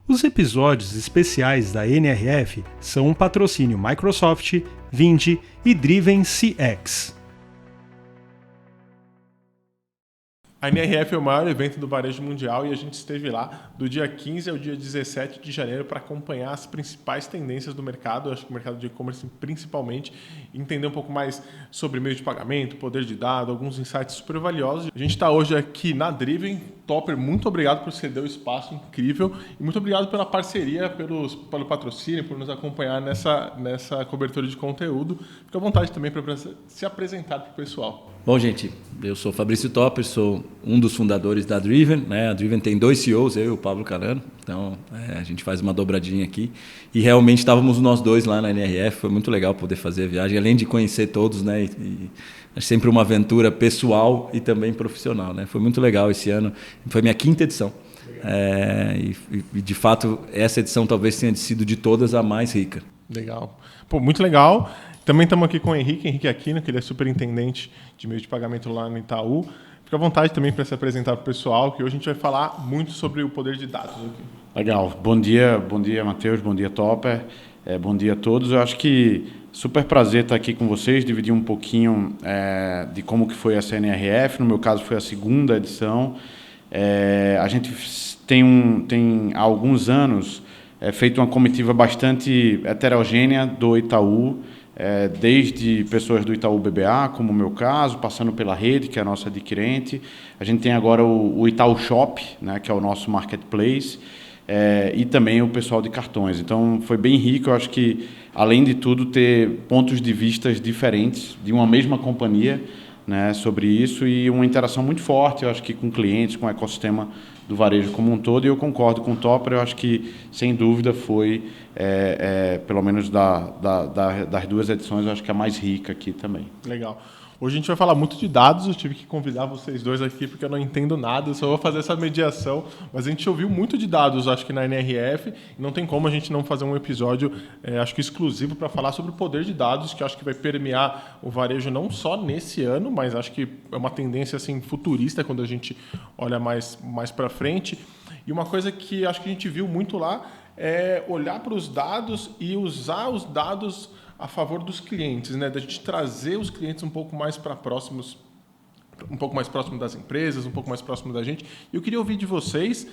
Os episódios especiais da NRF são um patrocínio Microsoft, Vindi e Driven CX. A NRF é o maior evento do varejo mundial e a gente esteve lá do dia 15 ao dia 17 de janeiro para acompanhar as principais tendências do mercado, acho que o mercado de e-commerce principalmente, entender um pouco mais sobre meio de pagamento, poder de dado, alguns insights super valiosos. A gente está hoje aqui na Driven. Topper, muito obrigado por ceder o espaço incrível e muito obrigado pela parceria, pelo patrocínio, por nos acompanhar nessa cobertura de conteúdo. Fique à vontade também para se apresentar para o pessoal. Bom, gente, eu sou Fabrício Topper, sou um dos fundadores da Driven, né? A Driven tem 2 CEOs, eu e o Pablo Carano, então a gente faz uma dobradinha aqui. E realmente estávamos nós dois lá na NRF, foi muito legal poder fazer a viagem, além de conhecer todos, né? E é sempre uma aventura pessoal e também profissional, né? Foi muito legal esse ano, foi minha 5ª edição. E de fato, essa edição talvez tenha sido de todas a mais rica. Legal. Pô, muito legal. Também estamos aqui com o Henrique Aquino, que ele é superintendente de meio de pagamento lá no Itaú. Fica à vontade também para se apresentar para o pessoal, que hoje a gente vai falar muito sobre o poder de dados aqui. Legal. Bom dia, Matheus, bom dia, Topper. Bom dia a todos. Eu acho que super prazer estar aqui com vocês, dividir um pouquinho de como que foi essa NRF. No meu caso, foi a 2ª edição. A gente tem há alguns anos feito uma comitiva bastante heterogênea do Itaú, desde pessoas do Itaú BBA, como o meu caso, passando pela rede, que é a nossa adquirente. A gente tem agora o Itaú Shop, né, que é o nosso marketplace, e também o pessoal de cartões. Então, foi bem rico. Eu acho que, além de tudo, ter pontos de vista diferentes de uma mesma companhia, né, sobre isso, e uma interação muito forte, eu acho que com clientes, com o ecossistema do varejo como um todo. E eu concordo com o Topper, eu acho que, sem dúvida, foi, pelo menos das 2 edições, eu acho que a mais rica aqui também. Legal. Hoje a gente vai falar muito de dados, eu tive que convidar vocês dois aqui porque eu não entendo nada, eu só vou fazer essa mediação, mas a gente ouviu muito de dados, acho que na NRF, e não tem como a gente não fazer um episódio, acho que exclusivo para falar sobre o poder de dados, que acho que vai permear o varejo não só nesse ano, mas acho que é uma tendência assim, futurista quando a gente olha mais para frente. E uma coisa que acho que a gente viu muito lá é olhar para os dados e usar os dados a favor dos clientes, né? Da gente trazer os clientes um pouco mais próximo das empresas, um pouco mais próximo da gente. E eu queria ouvir de vocês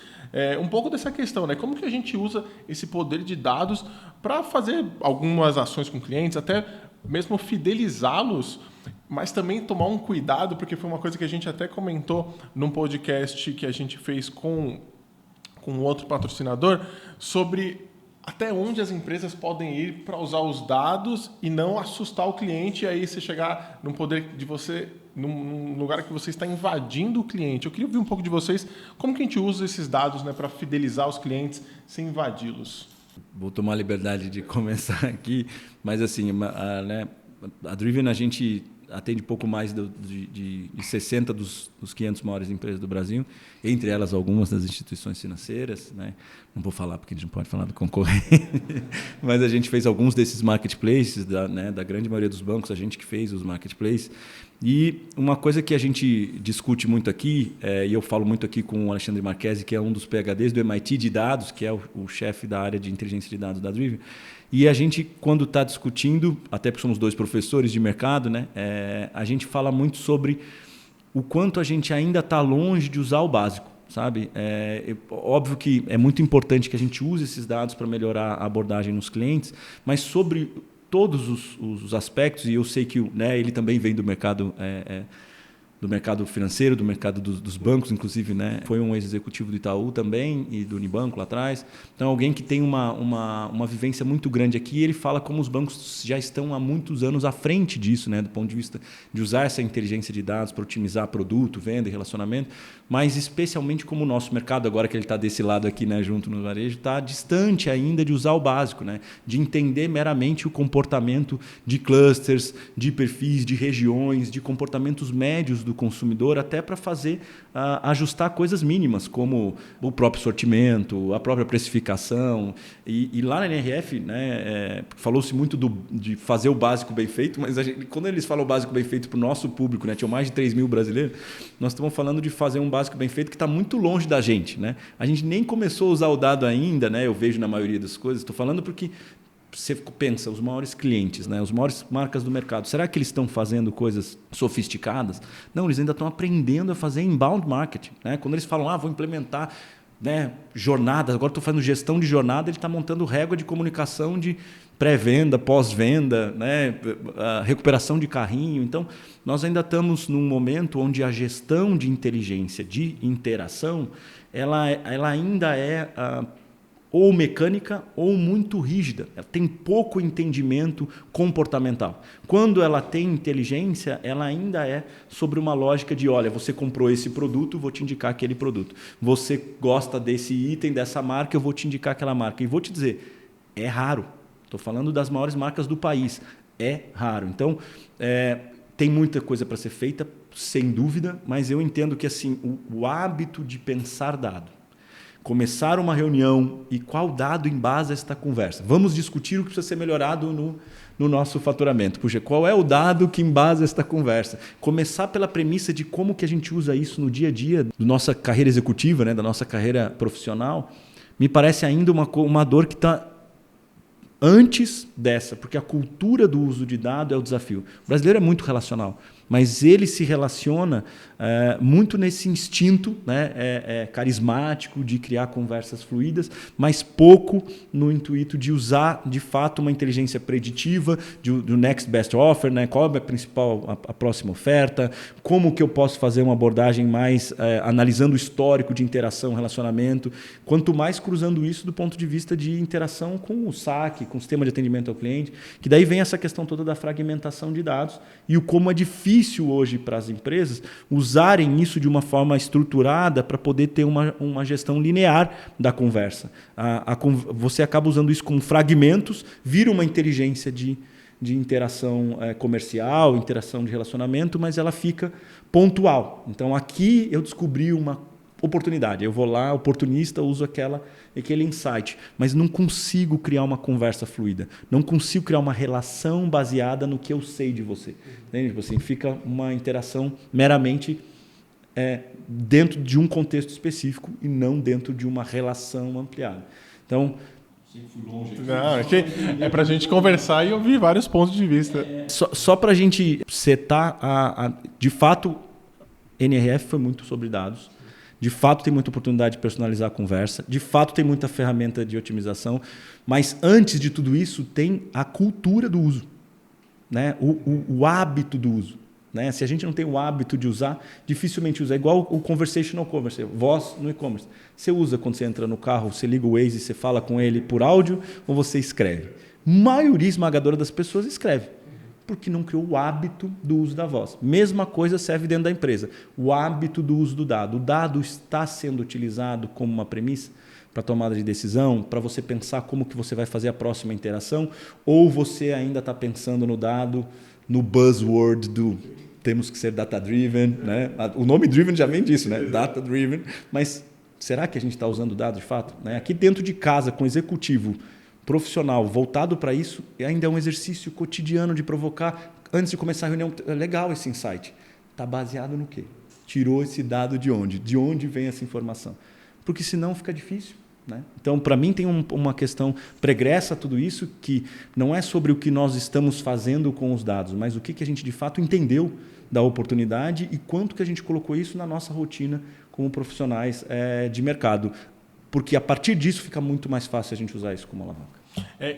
um pouco dessa questão, né? Como que a gente usa esse poder de dados para fazer algumas ações com clientes, até mesmo fidelizá-los, mas também tomar um cuidado, porque foi uma coisa que a gente até comentou num podcast que a gente fez com outro patrocinador, sobre até onde as empresas podem ir para usar os dados e não assustar o cliente, e aí você chegar num poder de você, num lugar que você está invadindo o cliente. Eu queria ouvir um pouco de vocês, como que a gente usa esses dados, né, para fidelizar os clientes sem invadi-los? Vou tomar a liberdade de começar aqui, mas assim, a Driven, a gente atende pouco mais de 60 dos 500 maiores empresas do Brasil, entre elas algumas das instituições financeiras, né? Não vou falar porque a gente não pode falar do concorrente, mas a gente fez alguns desses marketplaces, da grande maioria dos bancos, a gente que fez os marketplaces. E uma coisa que a gente discute muito aqui, e eu falo muito aqui com o Alexandre Marquesi, que é um dos PhDs do MIT de dados, que é o chefe da área de inteligência de dados da Driven. E a gente, quando está discutindo, até porque somos 2 professores de mercado, né, a gente fala muito sobre o quanto a gente ainda está longe de usar o básico, sabe? Óbvio que é muito importante que a gente use esses dados para melhorar a abordagem nos clientes, mas sobre todos os aspectos, e eu sei que, né, ele também vem do mercado financeiro, do mercado dos bancos, inclusive, né? Foi um ex-executivo do Itaú também e do Unibanco lá atrás. Então, alguém que tem uma vivência muito grande aqui, ele fala como os bancos já estão há muitos anos à frente disso, né? Do ponto de vista de usar essa inteligência de dados para otimizar produto, venda e relacionamento, mas especialmente como o nosso mercado, agora que ele está desse lado aqui, né, junto no varejo, está distante ainda de usar o básico, né? De entender meramente o comportamento de clusters, de perfis, de regiões, de comportamentos médios do consumidor, até para fazer ajustar coisas mínimas, como o próprio sortimento, a própria precificação. E lá na NRF, né, falou-se muito de fazer o básico bem feito, mas quando eles falam o básico bem feito para o nosso público, né, tinham mais de 3 mil brasileiros, nós estamos falando de fazer um básico bem feito que está muito longe da gente. Né? A gente nem começou a usar o dado ainda, né, eu vejo na maioria das coisas, estou falando porque você pensa, os maiores clientes, né, as maiores marcas do mercado, será que eles estão fazendo coisas sofisticadas? Não, eles ainda estão aprendendo a fazer inbound marketing. Né? Quando eles falam, vou implementar, né, jornadas, agora estou fazendo gestão de jornada, ele está montando régua de comunicação de pré-venda, pós-venda, né, recuperação de carrinho. Então, nós ainda estamos num momento onde a gestão de inteligência, de interação, ela ainda é ou mecânica ou muito rígida. Ela tem pouco entendimento comportamental. Quando ela tem inteligência, ela ainda é sobre uma lógica de, olha, você comprou esse produto, vou te indicar aquele produto. Você gosta desse item, dessa marca, eu vou te indicar aquela marca. E vou te dizer, é raro. Estou falando das maiores marcas do país. É raro. Então, tem muita coisa para ser feita, sem dúvida, mas eu entendo que assim, o hábito de pensar dado, começar uma reunião e qual dado embasa esta conversa? Vamos discutir o que precisa ser melhorado no nosso faturamento. Puxa, qual é o dado que embasa esta conversa? Começar pela premissa de como que a gente usa isso no dia a dia da nossa carreira executiva, né, da nossa carreira profissional, me parece ainda uma dor que está antes dessa, porque a cultura do uso de dado é o desafio. O brasileiro é muito relacional, mas ele se relaciona muito nesse instinto, né, carismático de criar conversas fluídas, mas pouco no intuito de usar, de fato, uma inteligência preditiva do next best offer, né, qual é a próxima oferta, como que eu posso fazer uma abordagem mais analisando o histórico de interação, relacionamento, quanto mais cruzando isso do ponto de vista de interação com o saque, com o sistema de atendimento ao cliente, que daí vem essa questão toda da fragmentação de dados e o como é difícil hoje para as empresas usarem isso de uma forma estruturada para poder ter uma gestão linear da conversa. Você acaba usando isso como fragmentos, vira uma inteligência de interação comercial, interação de relacionamento, mas ela fica pontual. Então, aqui eu descobri uma oportunidade. Eu vou lá, oportunista, uso aquele insight, mas não consigo criar uma conversa fluida. Não consigo criar uma relação baseada no que eu sei de você. Entende? Tipo assim, fica uma interação meramente dentro de um contexto específico e não dentro de uma relação ampliada. Então, não, é para a gente conversar e ouvir vários pontos de vista. Só para a gente setar, de fato, NRF foi muito sobre dados. De fato, tem muita oportunidade de personalizar a conversa. De fato, tem muita ferramenta de otimização. Mas, antes de tudo isso, tem a cultura do uso, né? O hábito do uso. Né? Se a gente não tem o hábito de usar, dificilmente usa. É igual o conversational commerce, voz no e-commerce. Você usa quando você entra no carro, você liga o Waze e você fala com ele por áudio ou você escreve? A maioria esmagadora das pessoas escreve, porque não criou o hábito do uso da voz. Mesma coisa serve dentro da empresa. O hábito do uso do dado. O dado está sendo utilizado como uma premissa para tomada de decisão, para você pensar como que você vai fazer a próxima interação, ou você ainda está pensando no dado, no buzzword do temos que ser data-driven. Né? O nome driven já vem disso, né? Data-driven. Mas será que a gente está usando o dado de fato? Né? Aqui dentro de casa, com o executivo profissional voltado para isso, ainda é um exercício cotidiano de provocar, antes de começar a reunião, legal esse insight. Está baseado no quê? Tirou esse dado de onde? De onde vem essa informação? Porque senão fica difícil. Né? Então, para mim, tem uma questão pregressa a tudo isso, que não é sobre o que nós estamos fazendo com os dados, mas o que a gente de fato entendeu da oportunidade e quanto que a gente colocou isso na nossa rotina como profissionais de mercado. Porque a partir disso fica muito mais fácil a gente usar isso como alavanca.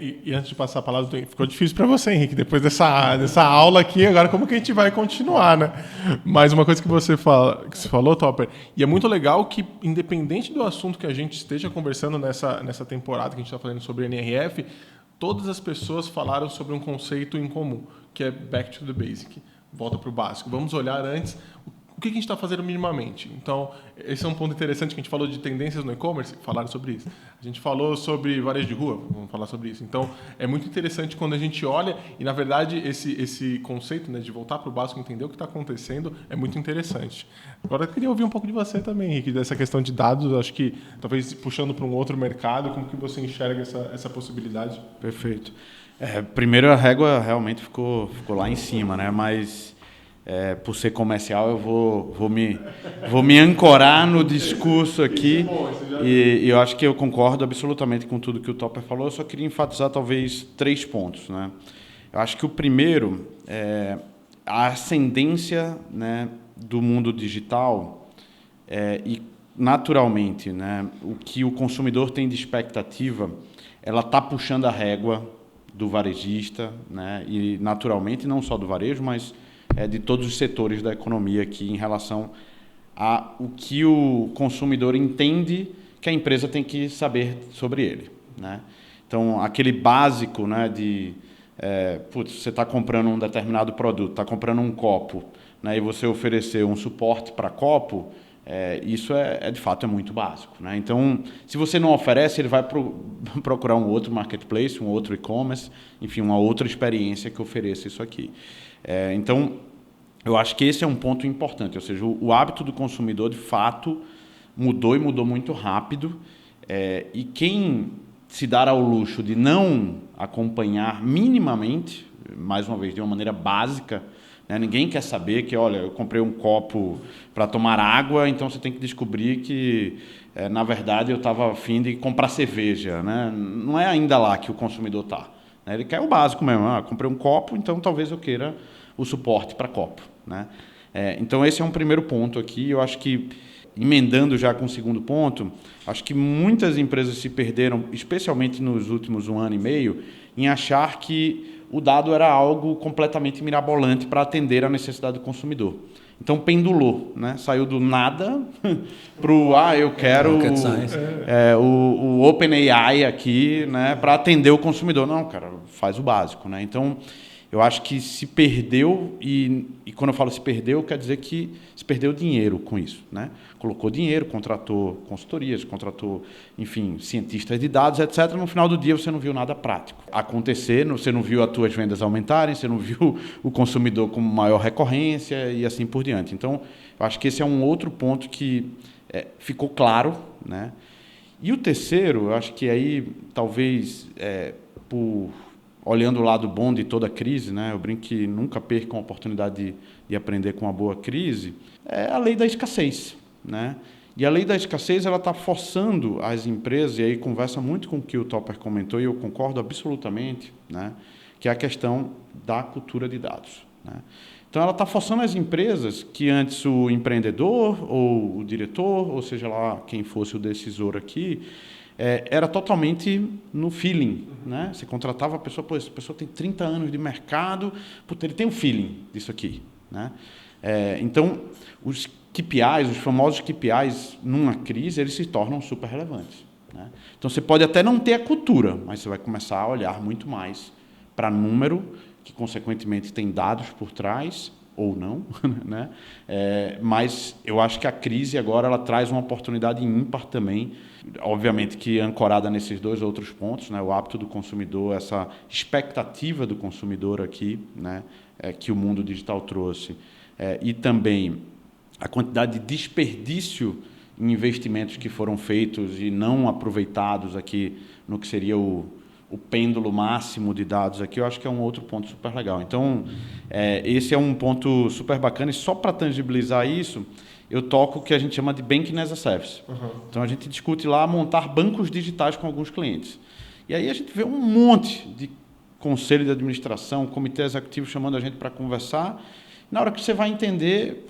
E antes de passar a palavra, ficou difícil para você, Henrique, depois dessa aula aqui, agora como que a gente vai continuar, né? Mas uma coisa que você falou, Topper, e é muito legal que, independente do assunto que a gente esteja conversando nessa temporada que a gente está falando sobre NRF, todas as pessoas falaram sobre um conceito em comum, que é back to the basic, volta para o básico. Vamos olhar antes o que a gente está fazendo minimamente? Então, esse é um ponto interessante que a gente falou de tendências no e-commerce, falaram sobre isso. A gente falou sobre varejo de rua, vamos falar sobre isso. Então, é muito interessante quando a gente olha e, na verdade, esse conceito, né, de voltar para o básico, entender o que está acontecendo, é muito interessante. Agora, eu queria ouvir um pouco de você também, Henrique, dessa questão de dados, acho que talvez puxando para um outro mercado, como que você enxerga essa possibilidade? Perfeito. Primeiro, a régua realmente ficou lá em cima, né? Mas por ser comercial, eu vou me ancorar no discurso aqui. E eu acho que eu concordo absolutamente com tudo que o Topper falou. Eu só queria enfatizar talvez 3 pontos, né? Eu acho que o primeiro é a ascendência, né, do mundo digital e naturalmente, né, o que o consumidor tem de expectativa, ela está puxando a régua do varejista, né, e naturalmente não só do varejo, mas de todos os setores da economia aqui em relação a o que o consumidor entende que a empresa tem que saber sobre ele, né? Então, aquele básico, né, de você está comprando um determinado produto, está comprando um copo, né, e você oferecer um suporte para copo, isso de fato é muito básico, né? Então, se você não oferece, ele vai procurar um outro marketplace, um outro e-commerce, enfim, uma outra experiência que ofereça isso aqui. Então, eu acho que esse é um ponto importante, ou seja, o hábito do consumidor, de fato, mudou e mudou muito rápido, e quem se dar ao luxo de não acompanhar minimamente, mais uma vez, de uma maneira básica, né? Ninguém quer saber que, olha, eu comprei um copo para tomar água, então você tem que descobrir que, na verdade, eu estava a fim de comprar cerveja, né? Não é ainda lá que o consumidor está, né? Ele quer o básico mesmo. Comprei um copo, então talvez eu queira o suporte para copo, né? Então, esse é um primeiro ponto aqui. Eu acho que, emendando já com o segundo ponto, acho que muitas empresas se perderam, especialmente nos últimos 1 ano e meio, em achar que o dado era algo completamente mirabolante para atender a necessidade do consumidor. Então, pendulou, né? Saiu do nada para o, eu quero o OpenAI aqui, né, para atender o consumidor. Não, cara, faz o básico, né? Então, eu acho que se perdeu, e quando eu falo se perdeu, quer dizer que se perdeu dinheiro com isso, né? Colocou dinheiro, contratou consultorias, contratou, enfim, cientistas de dados, etc. No final do dia, você não viu nada prático acontecer, você não viu as tuas vendas aumentarem, você não viu o consumidor com maior recorrência e assim por diante. Então, eu acho que esse é um outro ponto que ficou claro, né? E o terceiro, eu acho que aí, talvez, olhando o lado bom de toda crise, né? Eu brinco que nunca percam a oportunidade de aprender com uma boa crise, é a lei da escassez, né? E a lei da escassez, ela está forçando as empresas, e aí conversa muito com o que o Topper comentou, e eu concordo absolutamente, né? Que é a questão da cultura de dados, né? Então, ela está forçando as empresas que antes o empreendedor, ou o diretor, ou seja lá quem fosse o decisor aqui, era totalmente no feeling, né? Você contratava a pessoa, essa pessoa tem 30 anos de mercado, ele tem um feeling disso aqui, né? Então, os KPIs, os famosos KPIs, numa crise, eles se tornam super relevantes, né? Então, você pode até não ter a cultura, mas você vai começar a olhar muito mais para número, que, consequentemente, tem dados por trás, ou não, né? Mas eu acho que a crise agora ela traz uma oportunidade ímpar também, obviamente que ancorada nesses 2 outros pontos, né? O hábito do consumidor, essa expectativa do consumidor aqui, né? Que o mundo digital trouxe, e também a quantidade de desperdício em investimentos que foram feitos e não aproveitados aqui no que seria o pêndulo máximo de dados aqui, eu acho que é um outro ponto super legal. Então, esse é um ponto super bacana, e só para tangibilizar isso, eu toco o que a gente chama de Banking as a Service. Uhum. Então, a gente discute lá montar bancos digitais com alguns clientes. E aí a gente vê um monte de conselho de administração, comitê executivo chamando a gente para conversar. Na hora que você vai entender,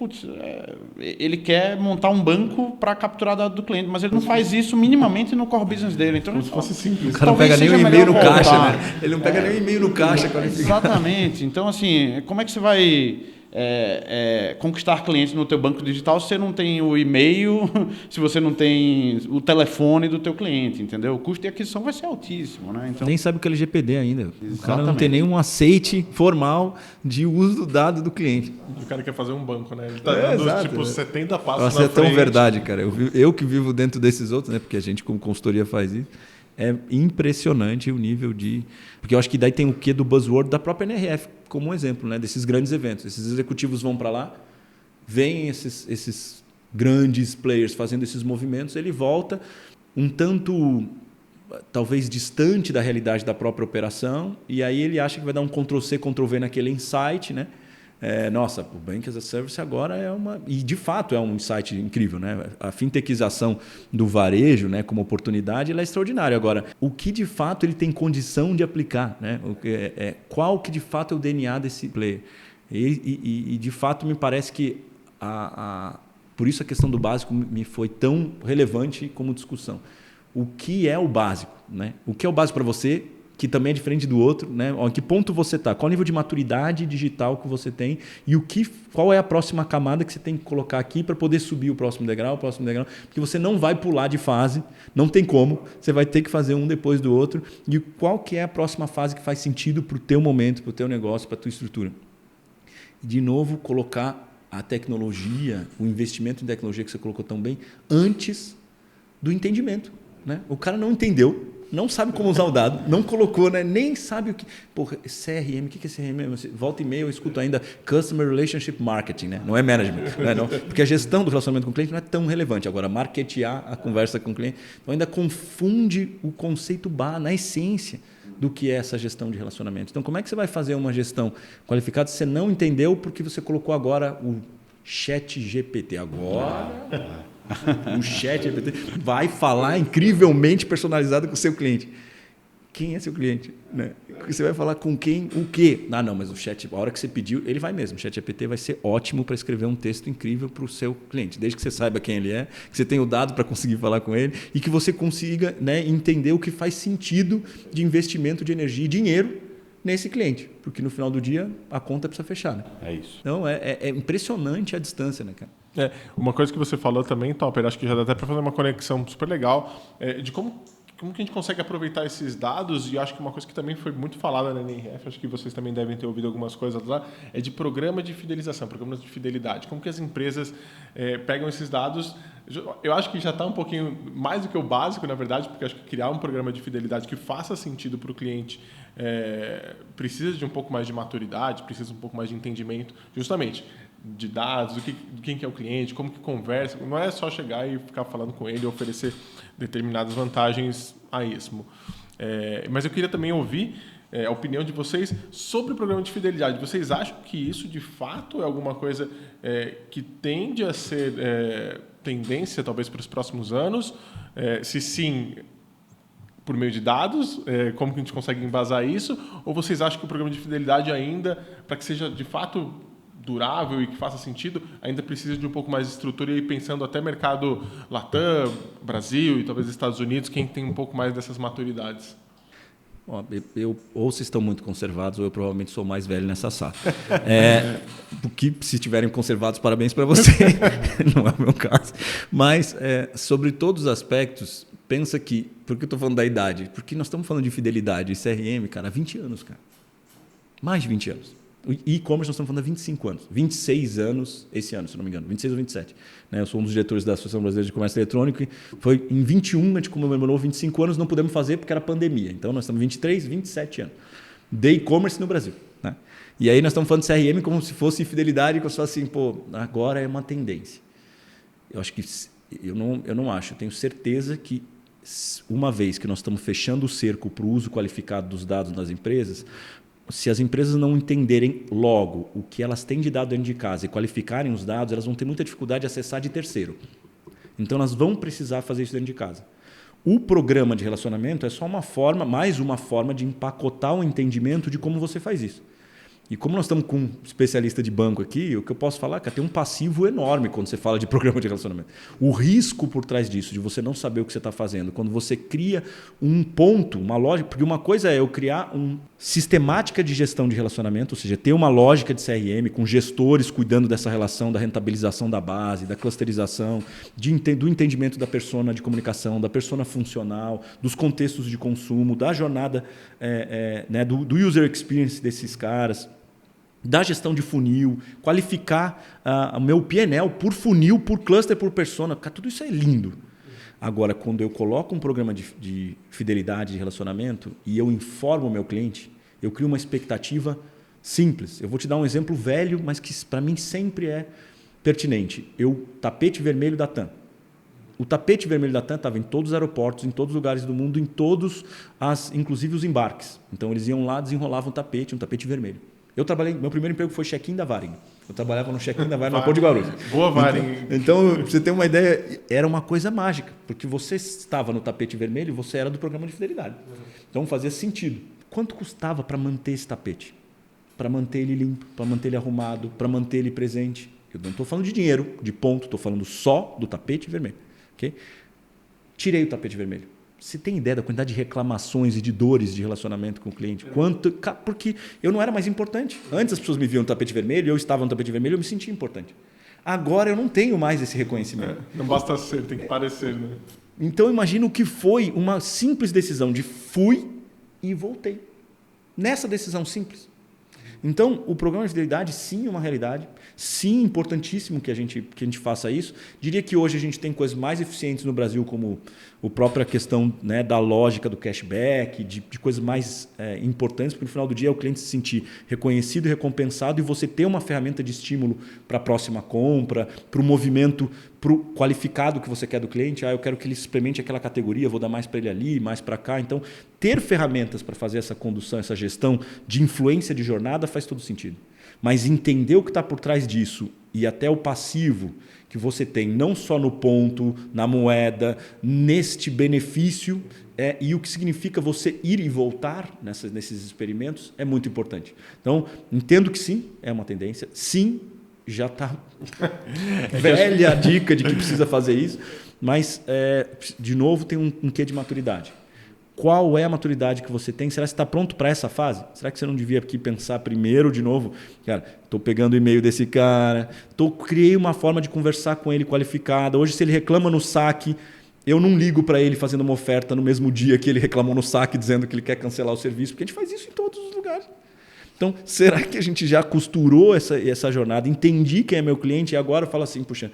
ele quer montar um banco para capturar dados do cliente, mas ele não faz isso minimamente no core business dele. Então, se fosse simples. O cara não pega nem o e-mail no caixa, né? Ele não pega nem o e-mail no caixa. Exatamente. Então, assim, como é que você vai conquistar clientes no teu banco digital se você não tem o e-mail, se você não tem o telefone do teu cliente, entendeu? O custo de aquisição vai ser altíssimo, né? Então, nem sabe o que é LGPD ainda. Exatamente. O cara não tem nenhum aceite formal de uso do dado do cliente. O cara quer fazer um banco, né? Ele tá dando exato. tipo 70 passos Nossa, na é tão frente. verdade, cara. Eu que vivo dentro desses outros, né? Porque a gente como consultoria faz isso. É impressionante o nível de... Porque eu acho que daí tem o quê do buzzword da própria NRF, como um exemplo, né? Desses grandes eventos. Esses executivos vão para lá, veem esses grandes players fazendo esses movimentos, ele volta um tanto, talvez, distante da realidade da própria operação, e aí ele acha que vai dar um Ctrl-C, Ctrl-V naquele insight, né? Nossa, o Bank as a Service agora é uma... E, de fato, é um insight incrível, né? A fintechização do varejo, né, como oportunidade, ela é extraordinária. Agora, o que, de fato, ele tem condição de aplicar? Né? Qual que, de fato, é o DNA desse player? E de fato, me parece que... Por isso a questão do básico me foi tão relevante como discussão. O que é o básico? Né? O que é o básico para você, que também é diferente do outro, né? Em que ponto você está? Qual o nível de maturidade digital que você tem e qual é a próxima camada que você tem que colocar aqui para poder subir o próximo degrau, porque você não vai pular de fase, não tem como, você vai ter que fazer um depois do outro. E qual que é a próxima fase que faz sentido para o teu momento, para o teu negócio, para a tua estrutura? E, de novo, colocar a tecnologia, o investimento em tecnologia que você colocou tão bem, antes do entendimento. Né? O cara não entendeu, não sabe como usar o dado, não colocou, né? Nem sabe o que... Porra, CRM, o que é CRM? Volta e meia eu escuto ainda Customer Relationship Marketing, né? Não é management. Né? Não, porque a gestão do relacionamento com o cliente não é tão relevante. Agora, marketear a conversa com o cliente, então ainda confunde o conceito na essência do que é essa gestão de relacionamento. Então, como é que você vai fazer uma gestão qualificada se você não entendeu porque você colocou agora o Chat GPT? Agora... O Chat GPT vai falar incrivelmente personalizado com o seu cliente. Quem é seu cliente? Né? Você vai falar com quem? O quê? Não, mas o chat, a hora que você pediu, ele vai mesmo. O Chat GPT vai ser ótimo para escrever um texto incrível para o seu cliente. Desde que você saiba quem ele é, que você tenha o dado para conseguir falar com ele e que você consiga, né, entender o que faz sentido de investimento de energia e dinheiro nesse cliente. Porque no final do dia, a conta precisa fechar. Né? É isso. Então, é impressionante a distância, né, cara? Uma coisa que você falou também, Topper, acho que já dá até para fazer uma conexão super legal de como que a gente consegue aproveitar esses dados, e eu acho que uma coisa que também foi muito falada na NRF, acho que vocês também devem ter ouvido algumas coisas lá, é de programa de fidelização, programas de fidelidade. Como que as empresas pegam esses dados? Eu acho que já está um pouquinho mais do que o básico, na verdade, porque acho que criar um programa de fidelidade que faça sentido para o cliente precisa de um pouco mais de maturidade, precisa um pouco mais de entendimento, justamente, de dados, do quem que é o cliente, como que conversa. Não é só chegar e ficar falando com ele e oferecer determinadas vantagens a esmo. Mas eu queria também ouvir a opinião de vocês sobre o programa de fidelidade. Vocês acham que isso, de fato, é alguma coisa que tende a ser tendência, talvez, para os próximos anos? Se sim, por meio de dados, como que a gente consegue embasar isso? Ou vocês acham que o programa de fidelidade ainda, para que seja, de fato, durável e que faça sentido, ainda precisa de um pouco mais de estrutura, e aí pensando até mercado Latam, Brasil e talvez Estados Unidos, quem tem um pouco mais dessas maturidades? Ou vocês estão muito conservados, ou eu provavelmente sou mais velho nessa sala. Porque, se estiverem conservados, parabéns para você. Não é o meu caso. Mas, sobre todos os aspectos, pensa que... Por que eu estou falando da idade? Porque nós estamos falando de fidelidade e CRM, cara, há 20 anos, cara. Mais de 20 anos. E-commerce nós estamos falando há 25 anos. 26 anos esse ano, se não me engano. 26 ou 27. Eu sou um dos diretores da Associação Brasileira de Comércio Eletrônico. E foi em 21, a gente comemorou 25 anos, não pudemos fazer porque era pandemia. Então, nós estamos 23, 27 anos de e-commerce no Brasil. Né? E aí nós estamos falando de CRM como se fosse fidelidade, como se fosse assim, agora é uma tendência. Eu acho que... Eu não acho. Eu tenho certeza que uma vez que nós estamos fechando o cerco para o uso qualificado dos dados nas empresas... Se as empresas não entenderem logo o que elas têm de dado dentro de casa e qualificarem os dados, elas vão ter muita dificuldade de acessar de terceiro. Então, elas vão precisar fazer isso dentro de casa. O programa de relacionamento é só mais uma forma de empacotar o entendimento de como você faz isso. E como nós estamos com um especialista de banco aqui, o que eu posso falar é que tem um passivo enorme quando você fala de programa de relacionamento. O risco por trás disso, de você não saber o que você está fazendo, quando você cria um ponto, uma lógica, porque uma coisa é eu criar uma sistemática de gestão de relacionamento, ou seja, ter uma lógica de CRM com gestores cuidando dessa relação, da rentabilização da base, da clusterização, do entendimento da persona de comunicação, da persona funcional, dos contextos de consumo, da jornada, né, do user experience desses caras, da gestão de funil, qualificar o meu PNL por funil, por cluster, por persona. Tudo isso é lindo. Agora, quando eu coloco um programa de fidelidade, de relacionamento, e eu informo o meu cliente, eu crio uma expectativa simples. Eu vou te dar um exemplo velho, mas que para mim sempre é pertinente. Tapete vermelho da TAM. O tapete vermelho da TAM estava em todos os aeroportos, em todos os lugares do mundo, em todos, inclusive os embarques. Então, eles iam lá, desenrolavam um tapete vermelho. Eu trabalhei, meu primeiro emprego foi check-in da Varig. Eu trabalhava no check-in da Varig no aeroporto de Guarulhos. Boa Varig. Então, pra você ter uma ideia, era uma coisa mágica, porque você estava no tapete vermelho e você era do programa de fidelidade. Então, fazia sentido. Quanto custava para manter esse tapete? Para manter ele limpo, para manter ele arrumado, para manter ele presente? Eu não estou falando de dinheiro, de ponto, estou falando só do tapete vermelho. Okay? Tirei o tapete vermelho. Você tem ideia da quantidade de reclamações e de dores de relacionamento com o cliente? Porque eu não era mais importante. Antes as pessoas me viam no tapete vermelho, eu estava no tapete vermelho, eu me sentia importante. Agora eu não tenho mais esse reconhecimento. Não basta ser, tem que parecer, né? Então imagina o que foi uma simples decisão de fui e voltei. Nessa decisão simples. Então, o programa de fidelidade, sim, é uma realidade. Sim, importantíssimo que a gente faça isso. Diria que hoje a gente tem coisas mais eficientes no Brasil, como a própria questão, né, da lógica do cashback, de coisas mais importantes, porque no final do dia é o cliente se sentir reconhecido e recompensado e você ter uma ferramenta de estímulo para a próxima compra, para o movimento qualificado que você quer do cliente. Eu quero que ele experimente aquela categoria, vou dar mais para ele ali, mais para cá. Então, ter ferramentas para fazer essa condução, essa gestão de influência de jornada faz todo sentido. Mas entender o que está por trás disso e até o passivo que você tem, não só no ponto, na moeda, neste benefício, e o que significa você ir e voltar nesses experimentos, é muito importante. Então, entendo que sim, é uma tendência. Sim, já está velha a dica de que precisa fazer isso, mas, de novo, tem um quê de maturidade. Qual é a maturidade que você tem? Será que você está pronto para essa fase? Será que você não devia aqui pensar primeiro de novo? Cara, estou pegando o e-mail desse cara, criei uma forma de conversar com ele qualificada. Hoje, se ele reclama no saque, eu não ligo para ele fazendo uma oferta no mesmo dia que ele reclamou no saque, dizendo que ele quer cancelar o serviço, porque a gente faz isso em todos os lugares. Então, será que a gente já costurou essa jornada? Entendi quem é meu cliente e agora fala assim, puxa,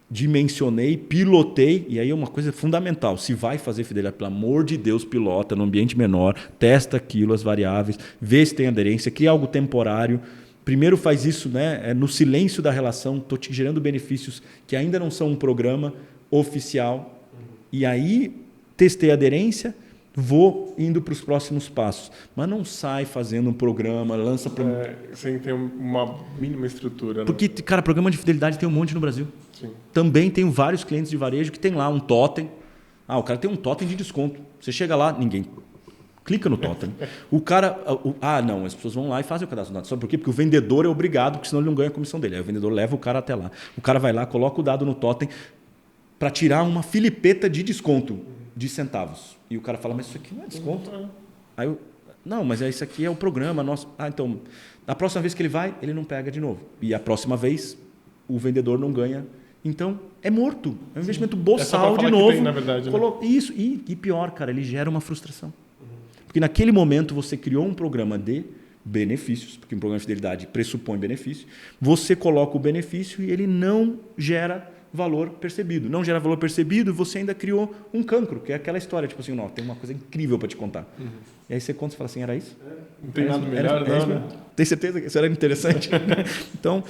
dimensionei, pilotei, e aí é uma coisa fundamental. Se vai fazer fidelidade, pelo amor de Deus, pilota no ambiente menor, testa aquilo, as variáveis, vê se tem aderência, cria algo temporário. Primeiro faz isso, né, no silêncio da relação, estou te gerando benefícios que ainda não são um programa oficial. E aí testei a aderência, vou indo para os próximos passos. Mas não sai fazendo um programa, lança... Sem ter uma mínima estrutura. Né? Porque, cara, programa de fidelidade tem um monte no Brasil. Sim. Também tenho vários clientes de varejo que tem lá um totem. O cara tem um totem de desconto. Você chega lá, ninguém clica no totem. O cara... não, as pessoas vão lá e fazem o cadastro do dado. Sabe por quê? Porque o vendedor é obrigado, porque senão ele não ganha a comissão dele. Aí o vendedor leva o cara até lá. O cara vai lá, coloca o dado no totem para tirar uma filipeta de desconto de centavos. E o cara fala, mas isso aqui não é desconto. Aí não, mas isso aqui é o programa nosso. Então, na próxima vez que ele vai, ele não pega de novo. E a próxima vez, o vendedor não ganha. Então, é morto. É um investimento boçal de novo. Tem, na verdade, né? Isso. E pior, cara, ele gera uma frustração. Porque naquele momento você criou um programa de benefícios, porque um programa de fidelidade pressupõe benefício. Você coloca o benefício e ele não gera valor percebido. Não gera valor percebido, você ainda criou um cancro, que é aquela história, tipo assim, não, tem uma coisa incrível para te contar. E aí você conta e fala assim, era isso? Não tem nada melhor, não, né? Tem certeza que isso era interessante? Então,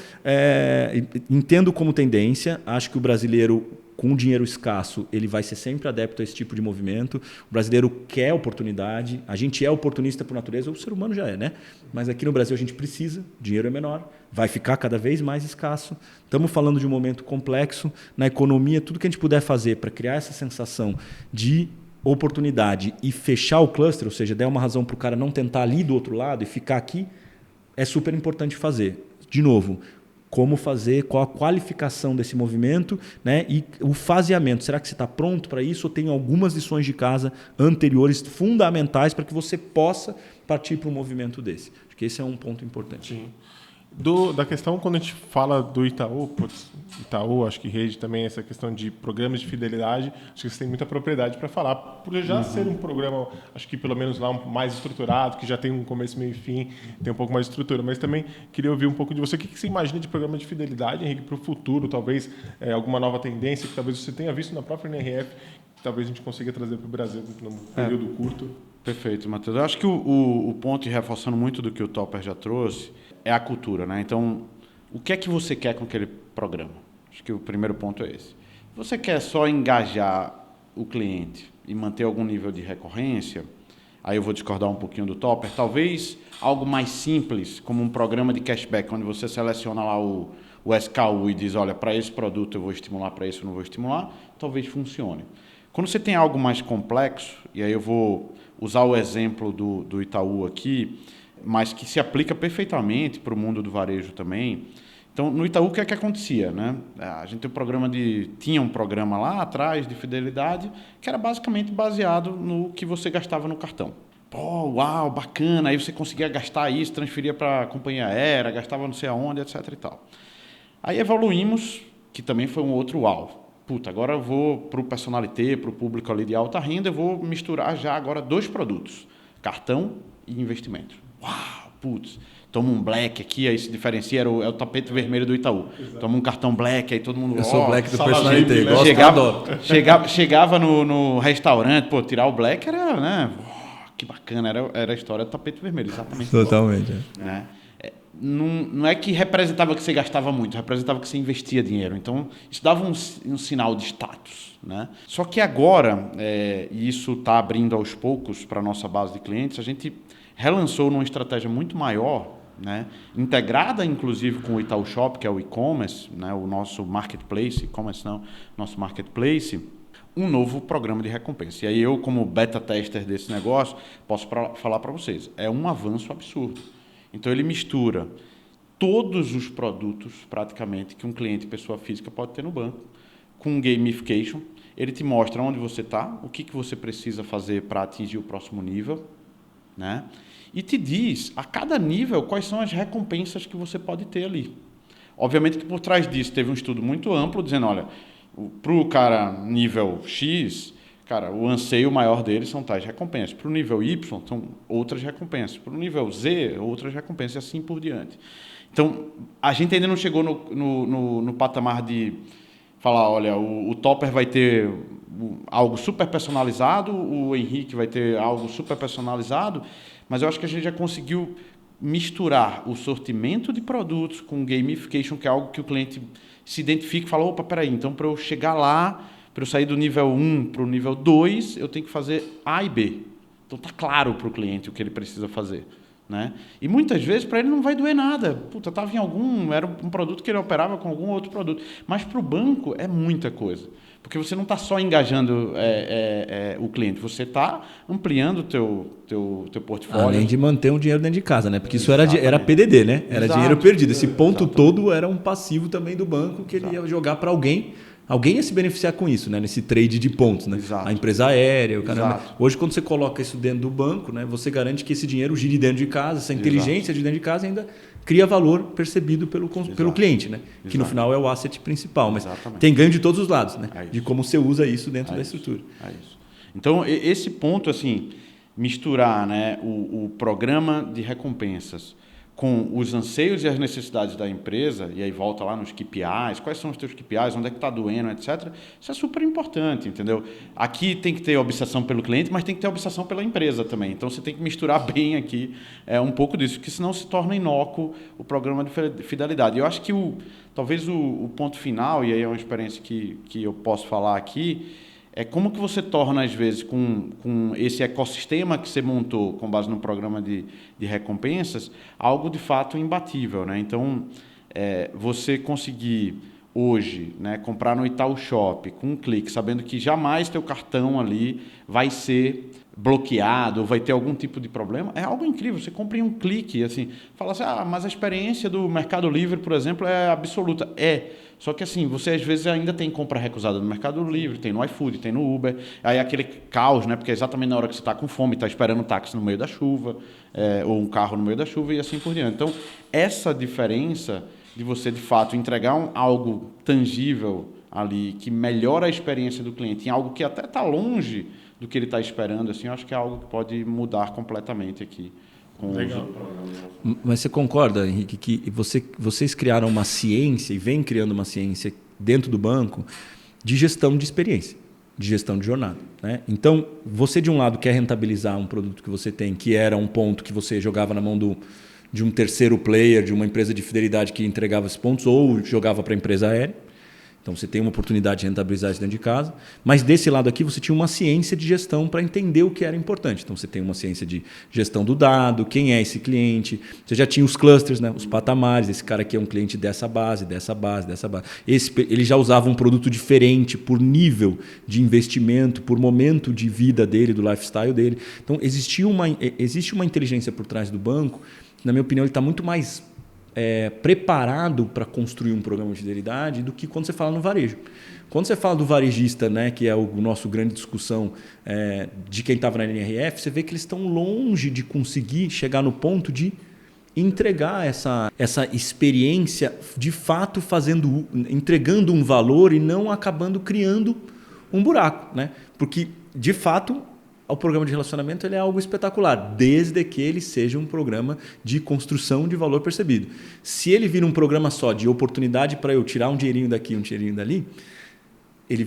entendo como tendência, acho que o brasileiro, com dinheiro escasso, ele vai ser sempre adepto a esse tipo de movimento. O brasileiro quer oportunidade, a gente é oportunista por natureza, o ser humano já é, né? Mas aqui no Brasil a gente precisa, dinheiro é menor, vai ficar cada vez mais escasso. Estamos falando de um momento complexo na economia, tudo que a gente puder fazer para criar essa sensação de oportunidade e fechar o cluster, ou seja, der uma razão para o cara não tentar ali do outro lado e ficar aqui, é super importante fazer. De novo, como fazer, qual a qualificação desse movimento, né? E o faseamento. Será que você está pronto para isso ou tem algumas lições de casa anteriores fundamentais para que você possa partir para um movimento desse? Acho que esse é um ponto importante. Sim. Da questão, quando a gente fala do Itaú, acho que rede também, essa questão de programas de fidelidade, acho que você tem muita propriedade para falar, por já ser um programa, acho que pelo menos lá mais estruturado, que já tem um começo, meio e fim, tem um pouco mais de estrutura, mas também queria ouvir um pouco de você, o que você imagina de programa de fidelidade, Henrique, para o futuro, talvez alguma nova tendência que talvez você tenha visto na própria NRF, que talvez a gente consiga trazer para o Brasil num período curto. Perfeito, Matheus. Eu acho que o ponto, e reforçando muito do que o Topper já trouxe, é a cultura, né? Então, o que é que você quer com aquele programa? Acho que o primeiro ponto é esse. Você quer só engajar o cliente e manter algum nível de recorrência? Aí eu vou discordar um pouquinho do Topper. Talvez algo mais simples, como um programa de cashback, onde você seleciona lá o SKU e diz, olha, para esse produto eu vou estimular, para esse eu não vou estimular, talvez funcione. Quando você tem algo mais complexo, e aí eu vou usar o exemplo do Itaú aqui, mas que se aplica perfeitamente para o mundo do varejo também. Então, no Itaú, o que é que acontecia, né? A gente tinha um programa lá atrás de fidelidade que era basicamente baseado no que você gastava no cartão. Pô, uau, bacana, aí você conseguia gastar isso, transferia para a companhia aérea, gastava não sei aonde, etc. e tal. Aí evoluímos, que também foi um outro uau. Puta, agora eu vou para o personalité, para o público ali de alta renda, eu vou misturar já agora 2 produtos, cartão e investimento. Uau, putz, toma um black aqui, aí se diferencia, é o tapete vermelho do Itaú. Exato. Toma um cartão black, aí todo mundo... Eu sou black do personalité, chegava no restaurante, pô, tirar o black era, né? Que bacana, era a história do tapete vermelho, exatamente. Totalmente. Né? Não é que representava que você gastava muito, representava que você investia dinheiro. Então, isso dava um sinal de status. Né? Só que agora, e isso está abrindo aos poucos para a nossa base de clientes, a gente relançou numa estratégia muito maior, né? Integrada inclusive com o Itaú Shop, que é o e-commerce, né? O nosso marketplace, e-commerce não, nosso marketplace, um novo programa de recompensa. E aí eu, como beta tester desse negócio, posso falar para vocês, é um avanço absurdo. Então, ele mistura todos os produtos, praticamente, que um cliente, pessoa física, pode ter no banco, com gamification. Ele te mostra onde você está, o que você precisa fazer para atingir o próximo nível, né? E te diz, a cada nível, quais são as recompensas que você pode ter ali. Obviamente que por trás disso teve um estudo muito amplo, dizendo, olha, para o cara nível X... Cara, o anseio maior deles são tais recompensas. Para o nível Y, são outras recompensas. Para o nível Z, outras recompensas, e assim por diante. Então, a gente ainda não chegou no patamar de falar, olha, o Topper vai ter algo super personalizado, o Henrique vai ter algo super personalizado, mas eu acho que a gente já conseguiu misturar o sortimento de produtos com gamification, que é algo que o cliente se identifica e fala, opa, peraí, então para eu chegar lá, para eu sair do nível 1 para o nível 2, eu tenho que fazer A e B. Então, está claro para o cliente o que ele precisa fazer. Né? E muitas vezes, para ele não vai doer nada. Puta, era um produto que ele operava com algum outro produto. Mas para o banco é muita coisa. Porque você não está só engajando o cliente, você está ampliando o teu portfólio. Além de manter um dinheiro dentro de casa, né? Porque isso era PDD, né? Era dinheiro perdido. Esse ponto todo era um passivo também do banco que ele ia jogar para alguém. Alguém ia se beneficiar com isso, né? Nesse trade de pontos, né? A empresa aérea, o caramba. Hoje, quando você coloca isso dentro do banco, né? Você garante que esse dinheiro gire dentro de casa, essa inteligência de dentro de casa ainda cria valor percebido pelo cliente, né? Que no final é o asset principal, mas tem ganho de todos os lados, né? De como você usa isso dentro da estrutura. É isso. Então, esse ponto, assim, misturar, né, o programa de recompensas com os anseios e as necessidades da empresa, e aí volta lá nos KPIs, quais são os teus KPIs, onde é que está doendo, etc. Isso é super importante, entendeu? Aqui tem que ter obsessão pelo cliente, mas tem que ter obsessão pela empresa também. Então, você tem que misturar bem aqui um pouco disso, porque senão se torna inócuo o programa de fidelidade. Eu acho que talvez o ponto final, e aí é uma experiência que eu posso falar aqui, é como que você torna, às vezes, com esse ecossistema que você montou com base no programa de recompensas, algo de fato imbatível, né? Então, você conseguir hoje, né, comprar no Itaú Shop com um clique, sabendo que jamais teu cartão ali vai ser bloqueado ou vai ter algum tipo de problema, é algo incrível. Você compra em um clique, assim, fala assim, mas a experiência do Mercado Livre, por exemplo, é absoluta. Só que assim, você às vezes ainda tem compra recusada no Mercado Livre, tem no iFood, tem no Uber, aí aquele caos, né? Porque é exatamente na hora que você está com fome, está esperando um táxi no meio da chuva, ou um carro no meio da chuva e assim por diante. Então, essa diferença de você, de fato, entregar algo tangível ali, que melhora a experiência do cliente, em algo que até está longe do que ele está esperando, assim, eu acho que é algo que pode mudar completamente aqui. Legal. Mas você concorda, Henrique, que vocês criaram uma ciência e vêm criando uma ciência dentro do banco de gestão de experiência, de gestão de jornada, né? Então, você de um lado quer rentabilizar um produto que você tem, que era um ponto que você jogava na mão de um terceiro player, de uma empresa de fidelidade que entregava esses pontos ou jogava para a empresa aérea. Então, você tem uma oportunidade de rentabilizar isso dentro de casa. Mas, desse lado aqui, você tinha uma ciência de gestão para entender o que era importante. Então, você tem uma ciência de gestão do dado, quem é esse cliente. Você já tinha os clusters, né? Os patamares. Esse cara aqui é um cliente dessa base, dessa base, dessa base. Ele já usava um produto diferente por nível de investimento, por momento de vida dele, do lifestyle dele. Então, existe uma inteligência por trás do banco. Na minha opinião, ele está muito mais preparado para construir um programa de fidelidade do que quando você fala no varejo. Quando você fala do varejista, né, que é o nosso grande discussão de quem estava na NRF, você vê que eles estão longe de conseguir chegar no ponto de entregar essa experiência de fato entregando um valor e não acabando criando um buraco, né? Porque, de fato, o programa de relacionamento ele é algo espetacular, desde que ele seja um programa de construção de valor percebido. Se ele vira um programa só de oportunidade para eu tirar um dinheirinho daqui, um dinheirinho dali, ele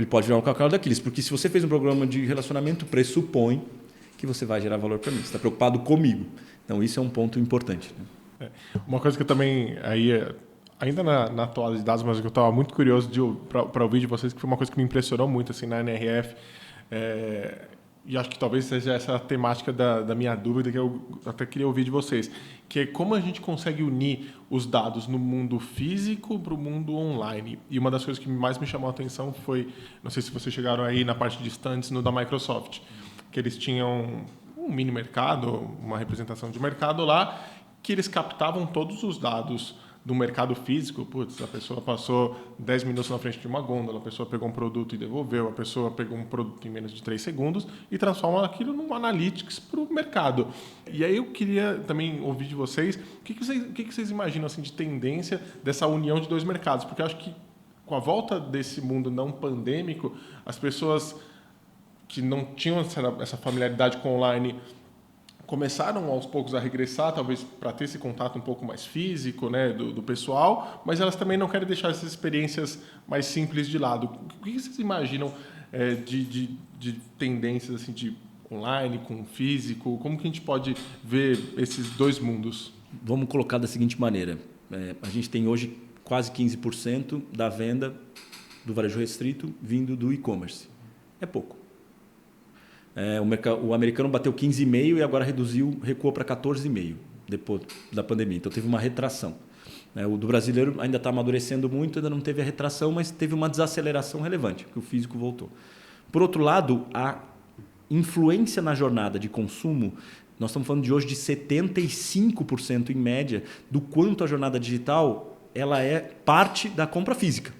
pode virar um calcanhar daqueles. Porque se você fez um programa de relacionamento, pressupõe que você vai gerar valor para mim. Você está preocupado comigo. Então, isso é um ponto importante, né? Uma coisa que eu também, ainda na atualidade de dados, mas que eu estava muito curioso para ouvir de vocês, que foi uma coisa que me impressionou muito assim, na NRF, e acho que talvez seja essa a temática da minha dúvida que eu até queria ouvir de vocês, que é como a gente consegue unir os dados no mundo físico para o mundo online. E uma das coisas que mais me chamou a atenção foi, não sei se vocês chegaram aí na parte de stands no da Microsoft, que eles tinham um mini mercado, uma representação de mercado lá, que eles captavam todos os dados do mercado físico. Putz, a pessoa passou 10 minutos na frente de uma gôndola, a pessoa pegou um produto e devolveu, a pessoa pegou um produto em menos de 3 segundos e transforma aquilo num analytics para o mercado. E aí eu queria também ouvir de vocês o que vocês imaginam assim, de tendência dessa união de dois mercados, porque eu acho que com a volta desse mundo não pandêmico, as pessoas que não tinham essa familiaridade com online começaram aos poucos a regressar, talvez para ter esse contato um pouco mais físico, né, do pessoal, mas elas também não querem deixar essas experiências mais simples de lado. O que vocês imaginam de tendências assim, de online com físico? Como que a gente pode ver esses dois mundos? Vamos colocar da seguinte maneira. A gente tem hoje quase 15% da venda do varejo restrito vindo do e-commerce. É pouco. O americano bateu 15,5% e agora recuou para 14,5% depois da pandemia. Então, teve uma retração. O do brasileiro ainda está amadurecendo muito, ainda não teve a retração, mas teve uma desaceleração relevante, porque o físico voltou. Por outro lado, a influência na jornada de consumo, nós estamos falando de hoje de 75% em média do quanto a jornada digital ela é parte da compra física.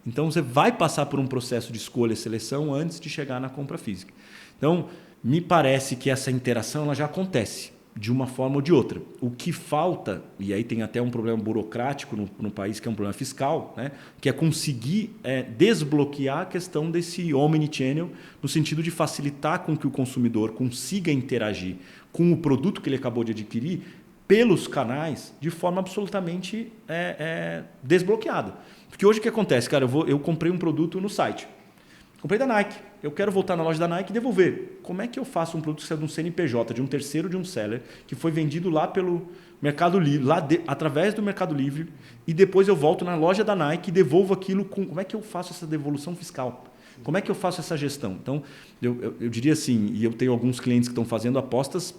Então, você vai passar por um processo de escolha e seleção antes de chegar na compra física. Então, me parece que essa interação ela já acontece de uma forma ou de outra. O que falta, e aí tem até um problema burocrático no país, que é um problema fiscal, né? Que é conseguir desbloquear a questão desse omnichannel, no sentido de facilitar com que o consumidor consiga interagir com o produto que ele acabou de adquirir pelos canais de forma absolutamente desbloqueada. Porque hoje o que acontece? Cara, eu comprei um produto no site. Comprei da Nike. Eu quero voltar na loja da Nike e devolver. Como é que eu faço um produto que saiu de um CNPJ, de um terceiro de um seller, que foi vendido lá pelo Mercado Livre, através do Mercado Livre, e depois eu volto na loja da Nike e devolvo aquilo com... Como é que eu faço essa devolução fiscal? Como é que eu faço essa gestão? Então, eu diria assim, e eu tenho alguns clientes que estão fazendo apostas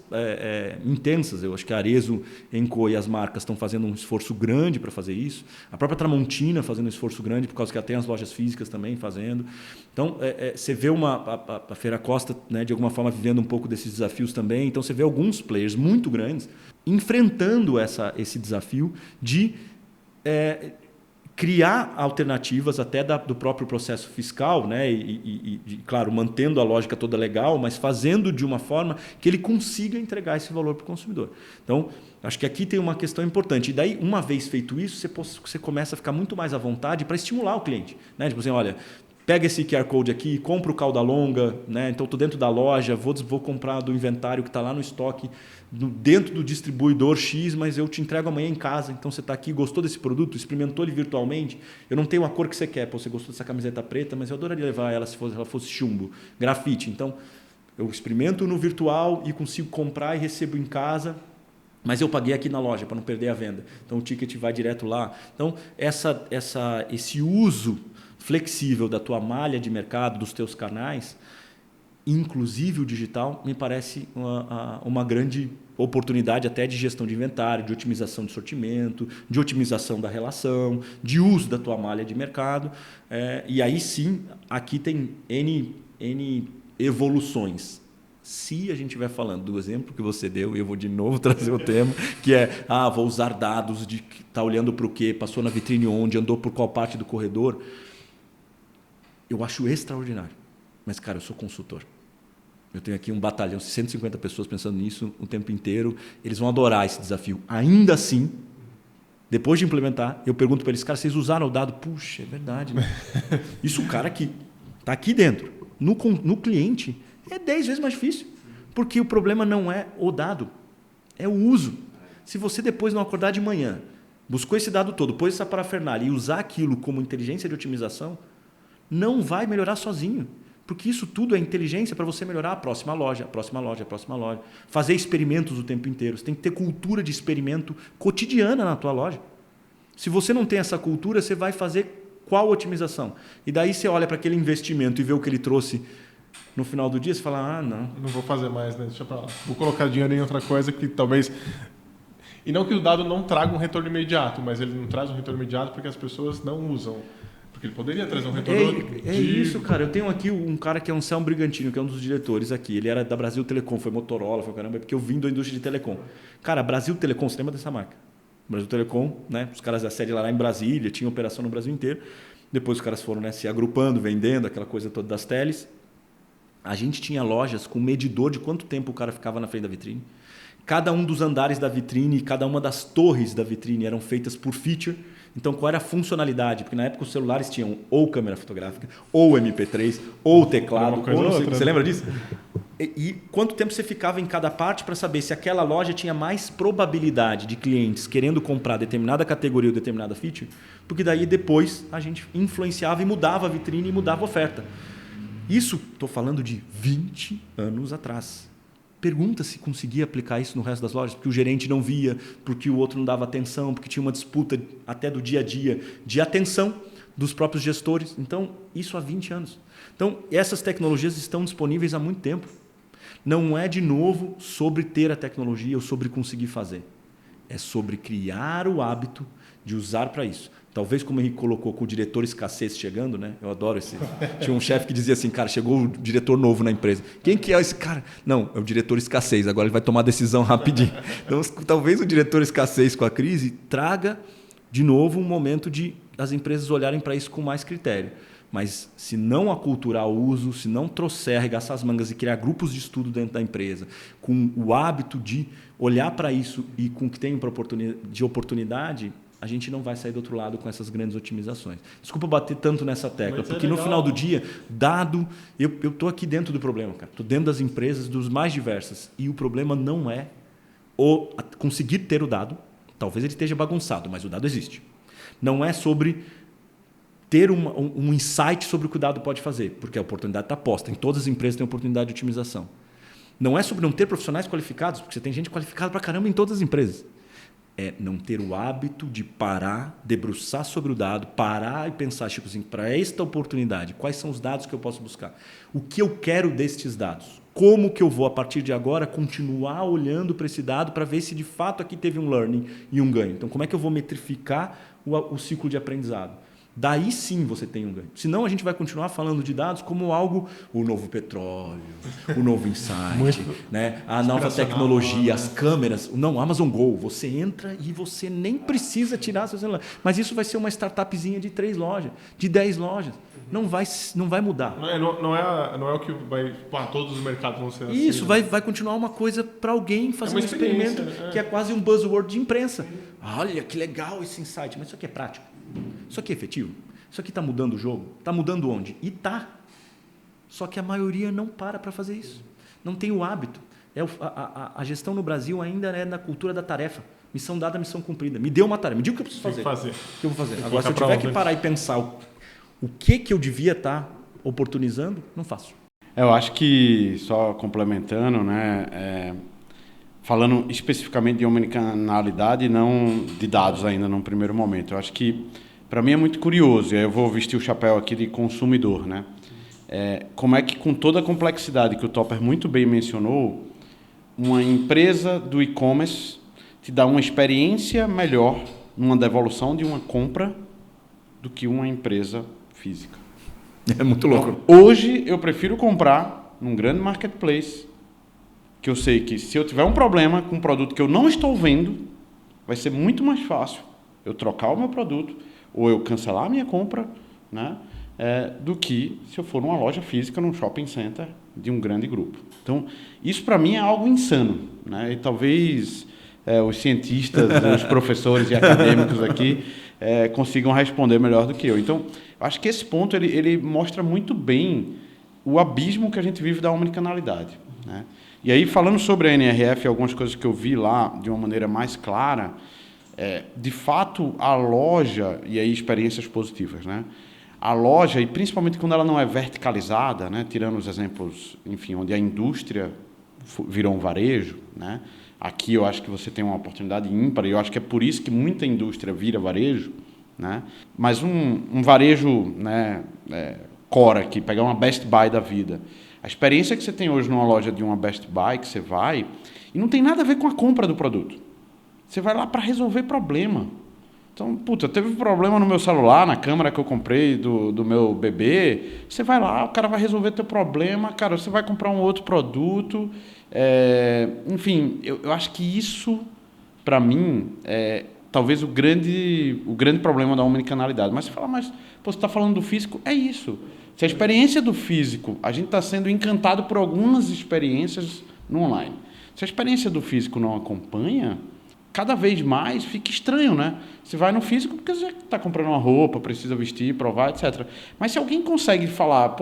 intensas. Eu acho que a Arezzo, Enco e as marcas estão fazendo um esforço grande para fazer isso. A própria Tramontina fazendo um esforço grande, por causa que ela tem as lojas físicas também fazendo. Então, você vê a Feira Costa, né, de alguma forma, vivendo um pouco desses desafios também. Então, você vê alguns players muito grandes enfrentando esse desafio de criar alternativas até do próprio processo fiscal, né? E, claro, mantendo a lógica toda legal, mas fazendo de uma forma que ele consiga entregar esse valor para o consumidor. Então, acho que aqui tem uma questão importante. E daí, uma vez feito isso, você começa a ficar muito mais à vontade para estimular o cliente. Né? Tipo assim, olha, pega esse QR Code aqui, compra o cauda longa, né? Então estou dentro da loja, vou comprar do inventário que está lá no estoque, dentro do distribuidor X, mas eu te entrego amanhã em casa. Então você está aqui, gostou desse produto, experimentou ele virtualmente, eu não tenho a cor que você quer, você gostou dessa camiseta preta, mas eu adoraria levar ela se ela fosse chumbo, grafite. Então eu experimento no virtual e consigo comprar e recebo em casa, mas eu paguei aqui na loja para não perder a venda. Então o ticket vai direto lá. Então esse uso flexível da tua malha de mercado, dos teus canais, inclusive o digital, me parece uma grande oportunidade até de gestão de inventário, de otimização de sortimento, de otimização da relação, de uso da tua malha de mercado. E aí sim, aqui tem N evoluções. Se a gente estiver falando do exemplo que você deu, e eu vou de novo trazer o tema, que vou usar dados de que está olhando para o quê, passou na vitrine onde, andou por qual parte do corredor, eu acho extraordinário. Mas, cara, eu sou consultor. Eu tenho aqui um batalhão, 150 pessoas pensando nisso o tempo inteiro. Eles vão adorar esse desafio. Ainda assim, depois de implementar, eu pergunto para eles, cara, vocês usaram o dado? Puxa, é verdade. Né? Isso o cara que está aqui dentro, no cliente, é 10 vezes mais difícil. Porque o problema não é o dado, é o uso. Se você depois não acordar de manhã, buscou esse dado todo, pôs essa parafernália e usar aquilo como inteligência de otimização, não vai melhorar sozinho. Porque isso tudo é inteligência para você melhorar a próxima loja, a próxima loja, a próxima loja. Fazer experimentos o tempo inteiro. Você tem que ter cultura de experimento cotidiana na tua loja. Se você não tem essa cultura, você vai fazer qual otimização? E daí você olha para aquele investimento e vê o que ele trouxe no final do dia, você fala, não. Não vou fazer mais, né? Deixa pra lá. Vou colocar dinheiro em outra coisa que talvez... E não que o dado não traga um retorno imediato, mas ele não traz um retorno imediato porque as pessoas não usam. Porque ele poderia trazer um retorno isso, cara. Eu tenho aqui um cara que é um Anselmo Brigantino, que é um dos diretores aqui. Ele era da Brasil Telecom, foi Motorola, foi caramba, porque eu vim da indústria de telecom. Cara, Brasil Telecom, você lembra dessa marca? Brasil Telecom, né? Os caras da sede lá em Brasília, tinham operação no Brasil inteiro. Depois os caras foram, né, se agrupando, vendendo, aquela coisa toda das teles. A gente tinha lojas com medidor de quanto tempo o cara ficava na frente da vitrine. Cada um dos andares da vitrine, cada uma das torres da vitrine eram feitas por feature. Então, qual era a funcionalidade? Porque na época os celulares tinham ou câmera fotográfica, ou MP3, ou teclado. Você lembra disso? E quanto tempo você ficava em cada parte para saber se aquela loja tinha mais probabilidade de clientes querendo comprar determinada categoria ou determinada feature? Porque daí depois a gente influenciava e mudava a vitrine e mudava a oferta. Isso, estou falando de 20 anos atrás. Pergunta se conseguia aplicar isso no resto das lojas, porque o gerente não via, porque o outro não dava atenção, porque tinha uma disputa até do dia a dia de atenção dos próprios gestores. Então, isso há 20 anos. Então, essas tecnologias estão disponíveis há muito tempo. Não é, de novo, sobre ter a tecnologia ou sobre conseguir fazer. É sobre criar o hábito de usar para isso. Talvez, como o Henrique colocou, com o diretor escassez chegando, né? Eu adoro esse. Tinha um chefe que dizia assim, cara, chegou o diretor novo na empresa. Quem que é esse cara? Não, é o diretor escassez, agora ele vai tomar a decisão rapidinho. Então, talvez o diretor escassez com a crise traga, de novo, um momento de as empresas olharem para isso com mais critério. Mas se não aculturar o uso, se não trouxer, arregaçar as mangas e criar grupos de estudo dentro da empresa, com o hábito de olhar para isso e com o que tem de oportunidade, a gente não vai sair do outro lado com essas grandes otimizações. Desculpa bater tanto nessa tecla, porque no final do dia, dado... Eu estou aqui dentro do problema, cara. Estou dentro das empresas, dos mais diversas. E o problema não é conseguir ter o dado. Talvez ele esteja bagunçado, mas o dado existe. Não é sobre ter um insight sobre o que o dado pode fazer, porque a oportunidade está posta. Em todas as empresas tem oportunidade de otimização. Não é sobre não ter profissionais qualificados, porque você tem gente qualificada pra caramba em todas as empresas. É não ter o hábito de parar, debruçar sobre o dado, parar e pensar, tipo assim, para esta oportunidade, quais são os dados que eu posso buscar? O que eu quero destes dados? Como que eu vou, a partir de agora, continuar olhando para esse dado para ver se de fato aqui teve um learning e um ganho? Então, como é que eu vou metrificar o ciclo de aprendizado? Daí sim você tem um ganho. Senão a gente vai continuar falando de dados como algo, o novo petróleo, o novo insight, né? A nova tecnologia, as câmeras. Não, Amazon Go, você entra e você nem precisa tirar seu celular. Mas isso vai ser uma startupzinha de 3 lojas, de 10 lojas. Não vai mudar. Não é o que vai... todos os mercados vão ser assim. Isso, vai continuar uma coisa para alguém fazer um experimento que é quase um buzzword de imprensa. Olha, que legal esse insight. Mas isso aqui é prático? Isso aqui é efetivo? Isso aqui está mudando o jogo? Está mudando onde? E está. Só que a maioria não para fazer isso. Não tem o hábito. A gestão no Brasil ainda é na cultura da tarefa. Missão dada, missão cumprida. Me deu uma tarefa, me diga o que eu preciso fazer. O que eu vou fazer? Agora, se eu tiver que parar e pensar o que eu devia estar oportunizando, não faço. Eu acho que, só complementando, né, falando especificamente de omnicanalidade e não de dados ainda num primeiro momento, eu acho que, para mim, é muito curioso, e aí eu vou vestir o chapéu aqui de consumidor, né? Como é que, com toda a complexidade que o Topper muito bem mencionou, uma empresa do e-commerce te dá uma experiência melhor numa devolução de uma compra do que uma empresa física. É muito louco. Então, hoje, eu prefiro comprar num grande marketplace, que eu sei que se eu tiver um problema com um produto que eu não estou vendo, vai ser muito mais fácil eu trocar o meu produto ou eu cancelar a minha compra, né, do que se eu for numa loja física, num shopping center de um grande grupo. Então, isso para mim é algo insano, né? E talvez os cientistas, os professores e acadêmicos aqui consigam responder melhor do que eu. Então, eu acho que esse ponto ele mostra muito bem o abismo que a gente vive da omnicanalidade, né? E aí, falando sobre a NRF, algumas coisas que eu vi lá de uma maneira mais clara, de fato, a loja, e aí experiências positivas, né? A loja, e principalmente quando ela não é verticalizada, né? Tirando os exemplos, enfim, onde a indústria virou um varejo, né? Aqui eu acho que você tem uma oportunidade ímpar, e eu acho que é por isso que muita indústria vira varejo, né? Mas um varejo, né, core aqui, pegar uma Best Buy da vida. A experiência que você tem hoje numa loja de uma Best Buy, que você vai, e não tem nada a ver com a compra do produto. Você vai lá para resolver problema. Então, teve um problema no meu celular, na câmera que eu comprei do meu bebê. Você vai lá, o cara vai resolver teu problema, cara, você vai comprar um outro produto. Enfim, eu acho que isso, para mim, talvez o grande problema da omnicanalidade. Mas você fala, você está falando do físico? É isso. Se a experiência do físico, a gente está sendo encantado por algumas experiências no online. Se a experiência do físico não acompanha, cada vez mais fica estranho, né? Você vai no físico porque você está comprando uma roupa, precisa vestir, provar, etc. Mas se alguém consegue falar,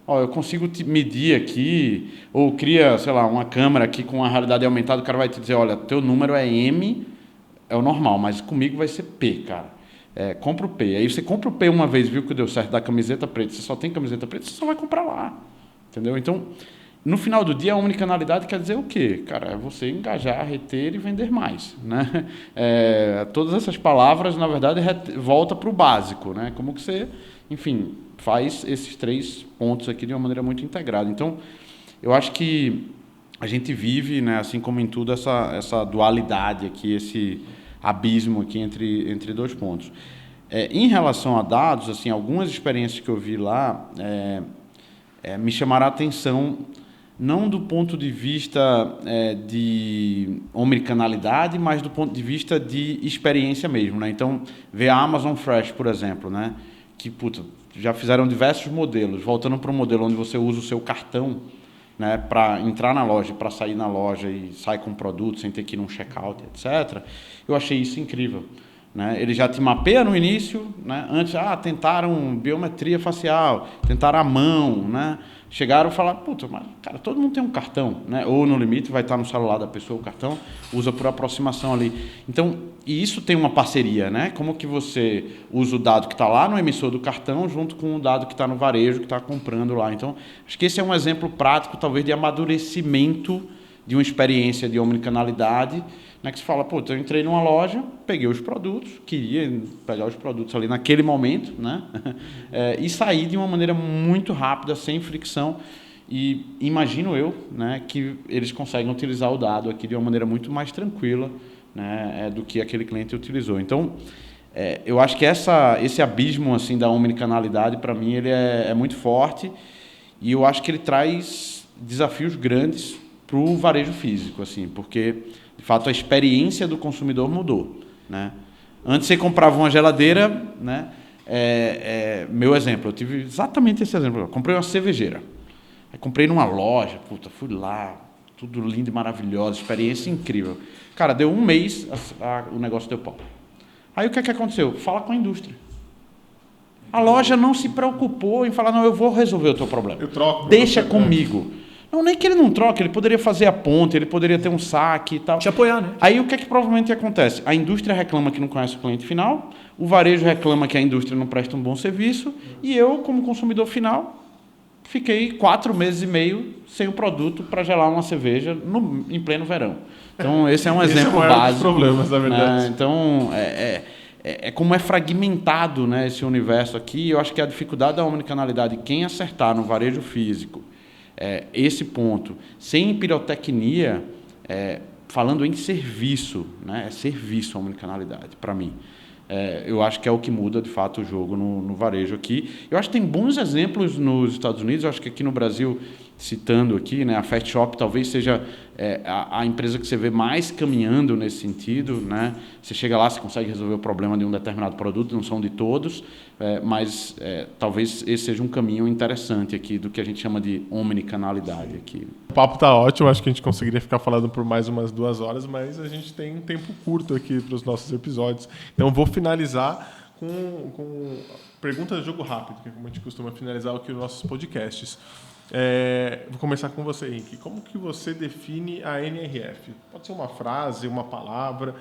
eu consigo te medir aqui, ou cria, sei lá, uma câmera aqui com uma realidade aumentada, o cara vai te dizer, olha, teu número é M, é o normal, mas comigo vai ser P, cara. Compra o P. Aí você compra o P uma vez, viu que deu certo da camiseta preta, você só tem camiseta preta, você só vai comprar lá. Entendeu? Então, no final do dia, a omnicanalidade quer dizer o quê? Cara, é você engajar, reter e vender mais, né? Todas essas palavras, na verdade, volta para o básico, né? Como que você, enfim, faz esses 3 pontos aqui de uma maneira muito integrada. Então, eu acho que a gente vive, né, assim como em tudo, essa dualidade aqui, esse abismo aqui entre 2 pontos. Em relação a dados, assim, algumas experiências que eu vi lá me chamaram a atenção, não do ponto de vista de omnicanalidade, mas do ponto de vista de experiência mesmo, né? Então, ver a Amazon Fresh, por exemplo, né? Que, já fizeram diversos modelos, voltando para um modelo onde você usa o seu cartão, né, para entrar na loja, para sair na loja e sai com o produto sem ter que ir num checkout, etc. Eu achei isso incrível, né? Ele já te mapeia no início, né? Antes, tentaram biometria facial, tentaram a mão, né? Chegaram e falaram, mas, cara, todo mundo tem um cartão, né? Ou no limite vai estar no celular da pessoa o cartão, usa por aproximação ali. Então, e isso tem uma parceria, né? Como que você usa o dado que está lá no emissor do cartão junto com o dado que está no varejo, que está comprando lá. Então, acho que esse é um exemplo prático, talvez, de amadurecimento de uma experiência de omnicanalidade, né, que você fala, pô, eu entrei numa loja, peguei os produtos, queria pegar os produtos ali naquele momento, né, e sair de uma maneira muito rápida, sem fricção. E imagino eu, né, que eles conseguem utilizar o dado aqui de uma maneira muito mais tranquila, né, do que aquele cliente utilizou. Então, eu acho que esse abismo assim, da omnicanalidade, para mim, ele é muito forte, e eu acho que ele traz desafios grandes para o varejo físico, assim, porque, de fato, a experiência do consumidor mudou, né? Antes você comprava uma geladeira, né? Meu exemplo, eu tive exatamente esse exemplo. Eu comprei uma cervejeira. Aí comprei numa loja, puta, fui lá, tudo lindo e maravilhoso, experiência incrível. Cara, deu um mês, o negócio deu pau. Aí o que aconteceu? Fala com a indústria. A loja não se preocupou em falar, não, eu vou resolver o teu problema. Eu troco. Deixa comigo. Não, nem que ele não troque, ele poderia fazer a ponte, ele poderia ter um saque e tal. Te apoiar, né? Aí o que provavelmente acontece? A indústria reclama que não conhece o cliente final, o varejo reclama que a indústria não presta um bom serviço, e eu, como consumidor final, fiquei 4 meses e meio sem o produto para gelar uma cerveja em pleno verão. Então, esse é um exemplo básico. Dos problemas, na verdade. Né? Então, como é fragmentado, né, esse universo aqui. Eu acho que a dificuldade da omnicanalidade, quem acertar no varejo físico, esse ponto, sem pirotecnia, falando em serviço, né, é serviço a omnicanalidade, para mim. Eu acho que é o que muda, de fato, o jogo no varejo aqui. Eu acho que tem bons exemplos nos Estados Unidos. Eu acho que aqui no Brasil, citando aqui, né, a Fast Shop talvez seja a empresa que você vê mais caminhando nesse sentido, né? Você chega lá, você consegue resolver o problema de um determinado produto, não são de todos, mas talvez esse seja um caminho interessante aqui do que a gente chama de omnicanalidade aqui. O papo tá ótimo, acho que a gente conseguiria ficar falando por mais umas 2 horas, mas a gente tem um tempo curto aqui para os nossos episódios. Então, vou finalizar com perguntas de jogo rápido, que é como a gente costuma finalizar aqui os nossos podcasts. Vou começar com você, Henrique. Como que você define a NRF? Pode ser uma frase, uma palavra?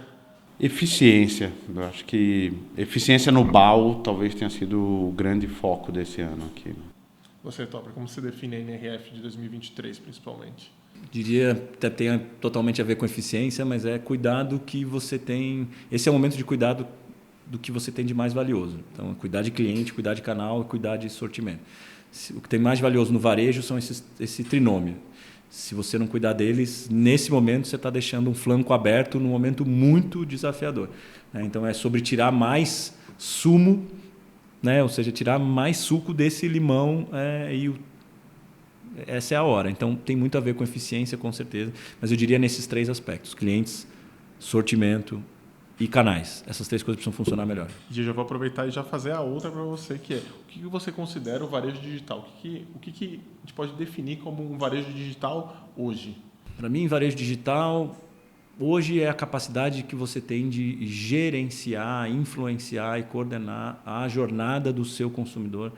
Eficiência. Eu acho que eficiência no BAU talvez tenha sido o grande foco desse ano aqui. Você, Topper, como você define a NRF de 2023, principalmente? Diria que tem totalmente a ver com eficiência, mas é cuidado que você tem... Esse é o momento de cuidado do que você tem de mais valioso. Então, cuidar de cliente, cuidar de canal e cuidar de sortimento. O que tem mais valioso no varejo são esse trinômio. Se você não cuidar deles, nesse momento você está deixando um flanco aberto num momento muito desafiador. Então, é sobre tirar mais sumo, né? Ou seja, tirar mais suco desse limão essa é a hora. Então, tem muito a ver com eficiência, com certeza. Mas eu diria nesses 3 aspectos: clientes, sortimento e canais. Essas 3 coisas precisam funcionar melhor. E eu já vou aproveitar e já fazer a outra para você, que é: o que você considera o varejo digital? O que a gente pode definir como um varejo digital hoje? Para mim, varejo digital hoje é a capacidade que você tem de gerenciar, influenciar e coordenar a jornada do seu consumidor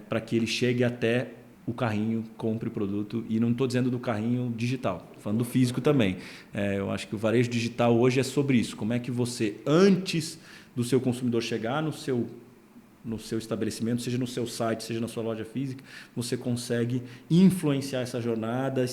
para que ele chegue até o carrinho, compre o produto. E não estou dizendo do carrinho digital, estou falando do físico também. Eu acho que o varejo digital hoje é sobre isso. Como é que você, antes do seu consumidor chegar no seu estabelecimento, seja no seu site, seja na sua loja física, você consegue influenciar essa jornada,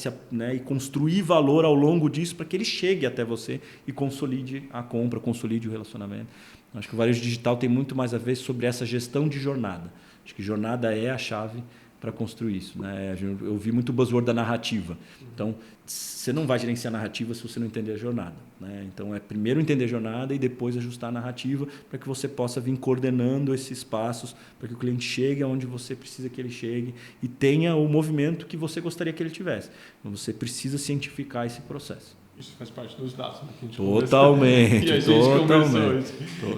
e construir valor ao longo disso para que ele chegue até você e consolide a compra, consolide o relacionamento. Acho que o varejo digital tem muito mais a ver sobre essa gestão de jornada. Acho que jornada é a chave para construir isso, né? Eu vi muito buzzword da narrativa. Então, você não vai gerenciar a narrativa se você não entender a jornada, né? Então, é primeiro entender a jornada e depois ajustar a narrativa para que você possa vir coordenando esses passos para que o cliente chegue aonde você precisa que ele chegue e tenha o movimento que você gostaria que ele tivesse. Então, você precisa cientificar esse processo. Isso faz parte dos dados, né, que a gente totalmente. E a gente conversou isso.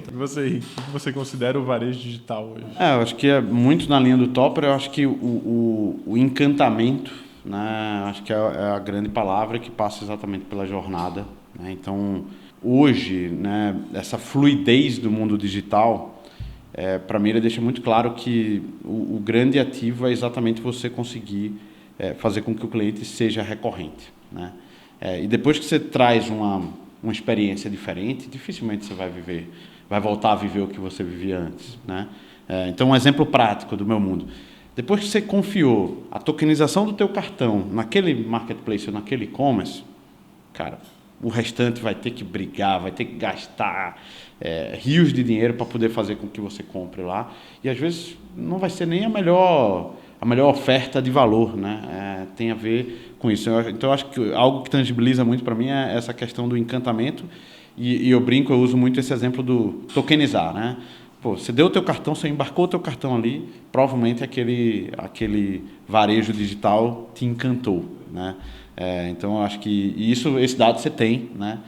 E você, Henrique, o que você considera o varejo digital hoje? Eu acho que é muito na linha do Topper. Eu acho que o encantamento, né, acho que é a grande palavra que passa exatamente pela jornada, né? Então, hoje, né, essa fluidez do mundo digital, para mim, ele deixa muito claro que o grande ativo é exatamente você conseguir fazer com que o cliente seja recorrente, né? E depois que você traz uma experiência diferente, dificilmente você vai voltar a viver o que você vivia antes, né? Então, um exemplo prático do meu mundo. Depois que você confiou a tokenização do teu cartão naquele marketplace ou naquele e-commerce, cara, o restante vai ter que brigar, vai ter que gastar rios de dinheiro para poder fazer com que você compre lá. E às vezes não vai ser nem a melhor oferta de valor, né? Tem a ver com isso. Então eu acho que algo que tangibiliza muito para mim é essa questão do encantamento. E eu brinco, eu uso muito esse exemplo do tokenizar, né? Pô, você deu o teu cartão, você embarcou o teu cartão ali, provavelmente aquele varejo digital te encantou, né? Então, eu acho que esse dado você tem, né?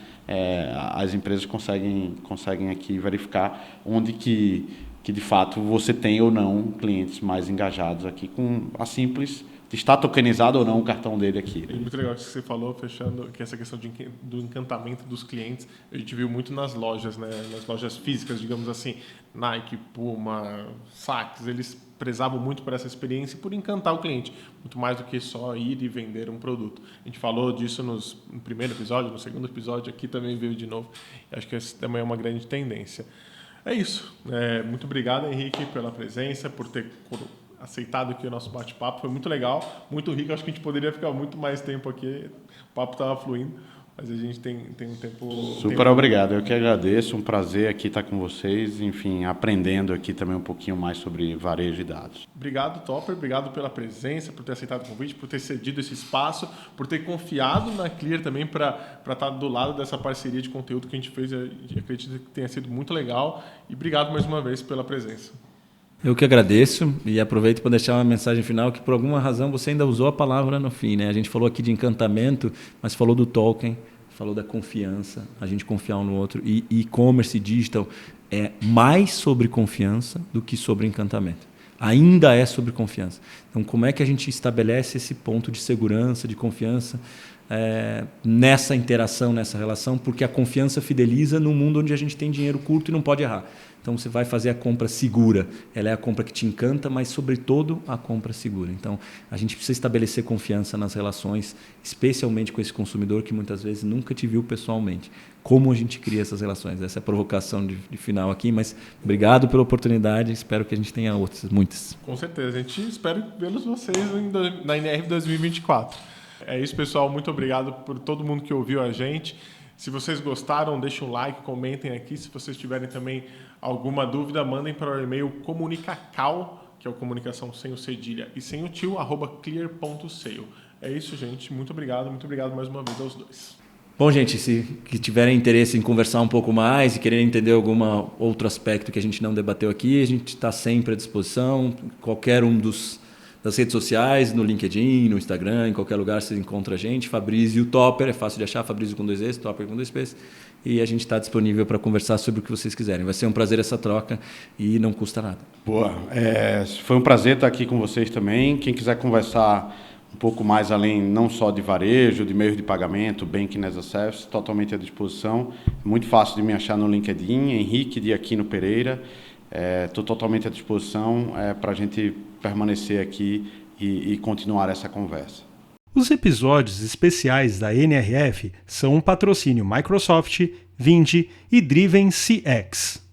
As empresas conseguem aqui verificar onde que de fato você tem ou não clientes mais engajados aqui com a simples de estar tokenizado ou não o cartão dele aqui. É muito legal isso que você falou, fechando, que essa questão do encantamento dos clientes, a gente viu muito nas lojas, né? Nas lojas físicas, digamos assim, Nike, Puma, Saks, eles prezavam muito por essa experiência e por encantar o cliente, muito mais do que só ir e vender um produto. A gente falou disso no primeiro episódio, no segundo episódio, aqui também veio de novo. Acho que essa também é uma grande tendência. É isso. Muito obrigado, Henrique, pela presença, por ter aceitado aqui o nosso bate-papo. Foi muito legal, muito rico. Acho que a gente poderia ficar muito mais tempo aqui. O papo estava fluindo, mas a gente tem um tempo... Super obrigado. Eu que agradeço. Um prazer aqui estar com vocês. Enfim, aprendendo aqui também um pouquinho mais sobre varejo de dados. Obrigado, Topper. Obrigado pela presença, por ter aceitado o convite, por ter cedido esse espaço, por ter confiado na Clear também para estar do lado dessa parceria de conteúdo que a gente fez. E acredito que tenha sido muito legal. E obrigado mais uma vez pela presença. Eu que agradeço e aproveito para deixar uma mensagem final que por alguma razão você ainda usou a palavra no fim, né? A gente falou aqui de encantamento, mas falou do token, falou da confiança, a gente confiar um no outro. E e-commerce e digital é mais sobre confiança do que sobre encantamento. Ainda é sobre confiança. Então, como é que a gente estabelece esse ponto de segurança, de confiança nessa interação, nessa relação? Porque a confiança fideliza num mundo onde a gente tem dinheiro curto e não pode errar. Então, você vai fazer a compra segura. Ela é a compra que te encanta, mas, sobretudo, a compra segura. Então, a gente precisa estabelecer confiança nas relações, especialmente com esse consumidor que muitas vezes nunca te viu pessoalmente. Como a gente cria essas relações? Essa é a provocação de final aqui, mas obrigado pela oportunidade. Espero que a gente tenha outras, muitas. Com certeza. A gente espera vê-los vocês na NR 2024. É isso, pessoal. Muito obrigado por todo mundo que ouviu a gente. Se vocês gostaram, deixem um like, comentem aqui. Se vocês tiverem também alguma dúvida, mandem para o e-mail comunicacal, que é o comunicação sem o cedilha e sem o tio, @clear.sale. É isso, gente. Muito obrigado mais uma vez aos dois. Bom, gente, se tiverem interesse em conversar um pouco mais e quererem entender algum outro aspecto que a gente não debateu aqui, a gente está sempre à disposição. Qualquer um das redes sociais, no LinkedIn, no Instagram, em qualquer lugar você encontra a gente. Fabrício Topper, é fácil de achar, Fabrício com 2 Es, Topper com 2 P's. E a gente está disponível para conversar sobre o que vocês quiserem. Vai ser um prazer essa troca e não custa nada. Boa. Foi um prazer estar aqui com vocês também. Quem quiser conversar um pouco mais além, não só de varejo, de meios de pagamento, Banking as a Service, totalmente à disposição. Muito fácil de me achar no LinkedIn, Henrique de Aquino Pereira. Estou totalmente à disposição para a gente permanecer aqui e continuar essa conversa. Os episódios especiais da NRF são um patrocínio Microsoft, Vindi e Driven CX.